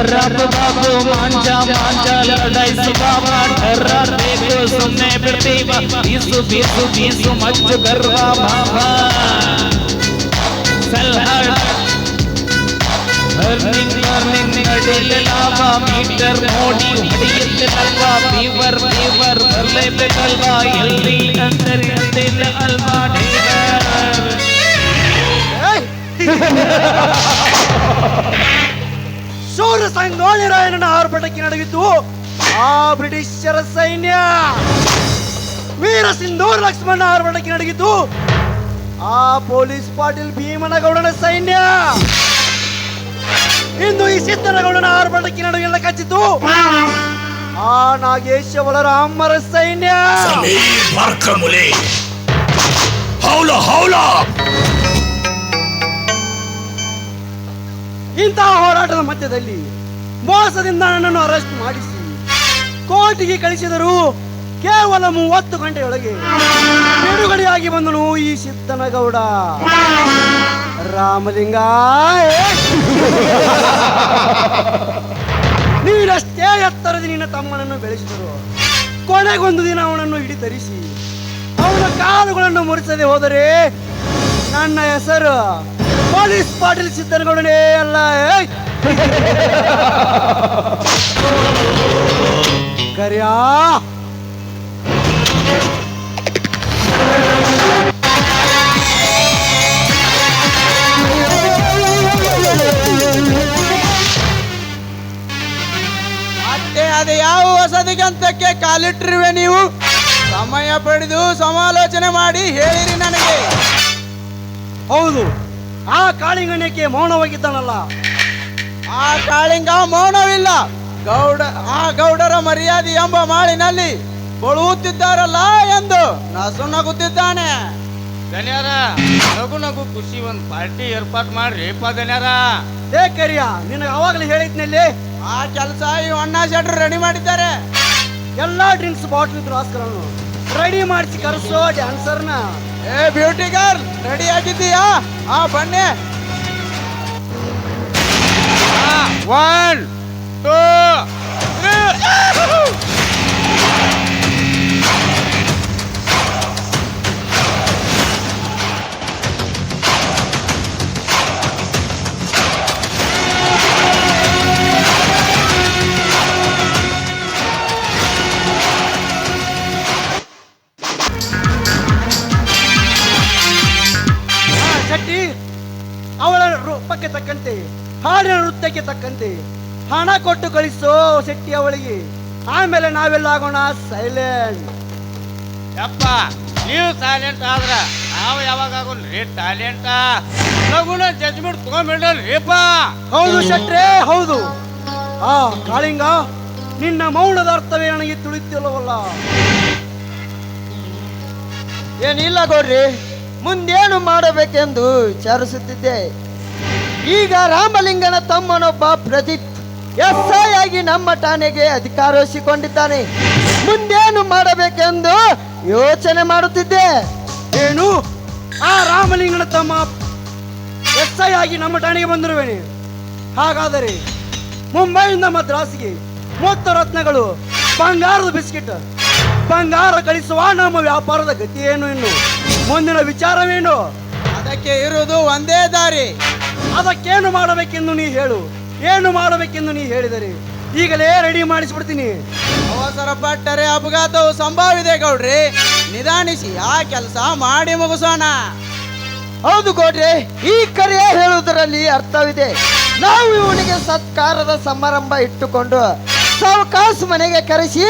ಶರಬ್ ಬಾಬು ಮಾಂಜ ಮಾಂಜ ಲಡಾಯಿಸು ಬಾಬಾ ಠರ್ರ ಬೇಕು ಸುಮ್ಮನೆ ಬಿಡ್ತೀವ ಬೀಸು ಬೀಸು ಬೀಸು ಮಚ್ಚು ಗರ್ವ ಬಾಬಾ ಸಲ್ಹಾಡ್ ಬರ್ನಿಂಗ್ ಬರ್ನಿಂಗ್ ನಡಿಲಲ್ವಾ ಮೀಟರ್ ನೋಡಿ ಹೊಡೆಯುತ್ತಲ್ವಾ ಫೀವರ್ ಫೀವರ್ ಬರಲೇಬೇಕಲ್ವಾ ಎಲ್ಲಿ ಅಂದರೆ ಅಂತಿಲ್ಲ ಅಲ್ವಾ ಡೇಗರ್ ಶೂರ ಸಂಗೊಳ್ಳಿರಾಯಣ್ಣನ ಆರ್ಭಟಕ್ಕೆ ನಡೆಯಿತು ಆ ಬ್ರಿಟಿಷರ ಸೈನ್ಯ. ವೀರ ಸಿಂಧೂರ ಲಕ್ಷ್ಮಣ ಆರ್ಭಟಕ್ಕೆ ನಡೆಯಿತು ಆ ಪೊಲೀಸ್ ಪಾಟೀಲ್ ಭೀಮನಗೌಡನ ಸೈನ್ಯ. ಇಂದು ಈ ಸಿದ್ದನಗೌಡನ ಆರ್ಭಟಕ್ಕೆ ನಡುವೆಲ್ಲ ಕಚ್ಚಿತು ಆ ನಾಗೇಶ ಬಲರಾಮರ ಸೈನ್ಯ. ಇಂತಹ ಹೋರಾಟದ ಮಧ್ಯದಲ್ಲಿ ಮೋಸದಿಂದ ನನ್ನನ್ನು ಅರೆಸ್ಟ್ ಮಾಡಿಸಿ ಕೋರ್ಟಿಗೆ ಕಳಿಸಿದರು. ಕೇವಲ 30 ಗಂಟೆಯೊಳಗೆ ಬಿಡುಗಡೆಯಾಗಿ ಬಂದನು ಈ ಸಿದ್ದನಗೌಡ. ರಾಮಲಿಂಗ, ನೀನಷ್ಟೇ ಎತ್ತರದ ನಿನ್ನ ತಮ್ಮನನ್ನು ಬೆಳೆಸಿದರು. ಕೊನೆಗೊಂದು ದಿನ ಅವನನ್ನು ಹಿಡಿತರಿಸಿ ಅವನ ಕಾಲುಗಳನ್ನು ಮುರಿಸದೆ ಹೋದರೆ ನನ್ನ ಹೆಸರು ಪೊಲೀಸ್ ಪಾಟೀಲ್ ಸಿದ್ದನಗೌಡನೇ ಅಲ್ಲ. ಕರ್ಯಾ ಅದು ಯಾವ ಹೊಸದಿಗಂತಕ್ಕೆ ಕಾಲಿಟ್ಟಿರುವೆ ನೀವು? ಸಮಯ ಪಡೆದು ಸಮಾಲೋಚನೆ ಮಾಡಿ ಹೇಳಿರಿ ನನಗೆ. ಹೌದು, ಆ ಕಾಳಿಂಗನಕ್ಕೆ ಮೌನವಾಗಿದ್ದಾನಲ್ಲ. ಆ ಕಾಳಿಂಗ ಮೌನವಿಲ್ಲ. ಗೌಡರ ಮರ್ಯಾದೆ ಎಂಬ ಮಾಳಿನಲ್ಲಿ ಬಳುತ್ತಿದ್ದಾರಲ್ಲ ಎಂದು ನಸುನಗುತ್ತಿದ್ದಾನೆ. ಗಣ್ಯಾರ ನಗು ನಗು ಖುಷಿ ಒಂದ್ ಪಾರ್ಟಿ ಏರ್ಪಾಟ್ ಮಾಡ್ರಿ ಗಣ್ಯಾರ. ಏ ಕರಿಯ, ನಿನಗೆ ಅವಾಗಲೇ ಹೇಳಿದ್ನಲ್ಲಿ ಆ ಕೆಲಸ ಈ ಅಣ್ಣ ಶೆಟ್ರು ರೆಡಿ ಮಾಡಿದ್ದಾರೆ. ಎಲ್ಲಾ ಡ್ರಿಂಕ್ಸ್ ಬಾಟಲ್ ಗ್ಲಾಸ್ಗಳನ್ನು ರೆಡಿ ಮಾಡಿಸಿ ಕರೆಸೋ ಡ್ಯಾನ್ಸರ್ನ. ಏ ಬ್ಯೂಟಿ ಗರ್ಲ್, ರೆಡಿ ಆಗಿದ್ದೀಯಾ? ಬನ್ನಿ. 1 2 3 ಶೆಟ್ಟಿ, ಅವಳ ರೂಪಕ್ಕೆ ತಕ್ಕಂತೆ ಹಾಡಿನ ನೃತ್ಯಕ್ಕೆ ತಕ್ಕಂತೆ ಹಣ ಕೊಟ್ಟು ಕಳಿಸೋ ಶೆಟ್ಟಿ ಅವಳಿಗೆ. ಆಮೇಲೆ ನಾವೆಲ್ಲ ಆಗೋಣ ಸೈಲೆಂಟ್. ಯಪ್ಪ, ನೀವು ಸೈಲೆಂಟ್ ಆದ್ರ ನಾವು ಯಾವಾಗ ಆಗೋಲ್ರಿ ಟ್ಯಾಲೆಂಟ್. ಲಗುನ ಜಜ್ಮೆಂಟ್ ತಗೊಂಡ್ಬಿಡಲ್ರಿಪ್ಪ. ಹೌದು ಶೆಟ್ರೆ, ಹೌದು. ಆ ಕಾಳಿಂಗ, ನಿನ್ನ ಮೌನದ ಅರ್ಥವೇ ನನಗೆ ತಿಳಿತಿಲ್ಲವಲ್ಲ. ಏನಿಲ್ಲ ಗೌಡ್ರಿ, ಮುಂದೇನು ಮಾಡಬೇಕೆಂದು ವಿಚಾರಿಸುತ್ತಿದ್ದೆ. ಈಗ ರಾಮಲಿಂಗನ ತಮ್ಮನೊಬ್ಬ ಪ್ರದೀಪ್ SI ಆಗಿ ನಮ್ಮ ಠಾಣೆಗೆ ಅಧಿಕಾರ ವಹಿಸಿಕೊಂಡಿದ್ದಾನೆ. ಮುಂದೇನು ಮಾಡಬೇಕೆಂದು ಯೋಚನೆ ಮಾಡುತ್ತಿದ್ದೆ. ಏನು, ಆ ರಾಮಲಿಂಗನ ತಮ್ಮ SI ಆಗಿ ನಮ್ಮ ಠಾಣೆಗೆ ಬಂದಿರುವೇನೆ? ಹಾಗಾದರೆ ಮುಂಬೈಯಿಂದ ಮದ್ರಾಸಿಗೆ 30 ರತ್ನಗಳು, ಬಂಗಾರದ ಬಿಸ್ಕಿಟ್, ಬಂಗಾರ ಕಳಿಸುವ ನಮ್ಮ ವ್ಯಾಪಾರದ ಗತಿ ಏನು? ಇನ್ನು ಮುಂದಿನ ವಿಚಾರವೇನು? ಅದಕ್ಕೆ ಇರುವುದು ಒಂದೇ ದಾರಿ. ಅದಕ್ಕೇನು ಮಾಡಬೇಕೆಂದು ನೀ ಹೇಳು. ಏನು ಮಾಡಬೇಕೆಂದು ನೀ ಹೇಳಿದರೆ ಈಗಲೇ ರೆಡಿ ಮಾಡಿಸ್ಬಿಡ್ತೀನಿ. ಅವಸರ ಪಟ್ಟರೆ ಅಪಘಾತವು ಸಂಭವಿದೆ ಗೌಡ್ರಿ. ನಿಧಾನಿಸಿ ಆ ಕೆಲಸ ಮಾಡಿ ಮುಗಿಸೋಣ. ಹೌದು ಗೌಡ್ರೆ, ಈ ಕರೆ ಹೇಳುವುದರಲ್ಲಿ ಅರ್ಥವಿದೆ. ನಾವು ಇವನಿಗೆ ಸತ್ಕಾರದ ಸಮಾರಂಭ ಇಟ್ಟುಕೊಂಡು ಸಾವಕಾಶ ಮನೆಗೆ ಕರೆಸಿ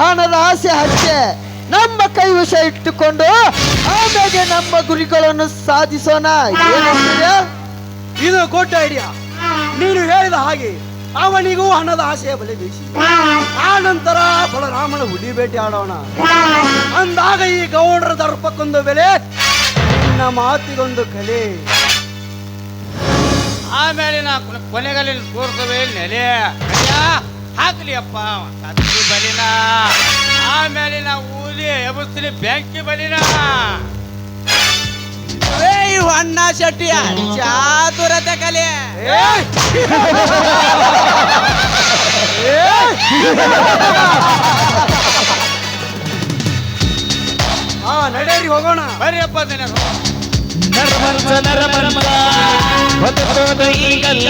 ಹಣದ ಆಸೆ ಹಚ್ಚೆ ನಮ್ಮ ಕೈ ವಿಷ ಇಟ್ಟುಕೊಂಡು ಆಮೇಲೆ ನಮ್ಮ ಗುರಿಗಳನ್ನು ಸಾಧಿಸೋಣ. ಇದು ಗುಡ್ ಐಡಿಯಾ. ನೀನು ಹೇಳಿದ ಹಾಗೆ ಅವನಿಗೂ ಹಣದ ಆಸೆಯ ಬಲೆ ಬೀಸಿ ಆ ನಂತರ ಬಲರಾಮನ ಹುಲಿ ಬೇಟೆ ಆಡೋಣ. ಅಂದಾಗ ಈ ಗೌಡರ ದರ್ಪಕ್ಕೊಂದು ಬೆಲೆ, ನಿನ್ನ ಮಾತಿಗೊಂದು ಕಲೆ. ಆಮೇಲೆ ನಾ ಕೊನೆಗಲ್ಲಿ ತೋರ್ತವೆ ನೆಲೆ ಹಾಕ್ಲಿ ಅಪ್ಪ ಕತ್ತಿ ಬಲಿನ. ಆಮೇಲೆ ನಾ ಊಲಿ ಎಬಸ್ಲಿ ಬೆಂಕಿ ಬಲಿನ. ಅಣ್ಣ ಶೆಟ್ಟಿಯ ಚಾತುರತೆ ಕಲೆ. ಹಾ ನಡೀರಿ ಹೋಗೋಣ. ಬರ್ರಿಯಪ್ಪ ದಿನ ನರಮಂಸ ಬದುಕೋದು ಈಗಲ್ಲ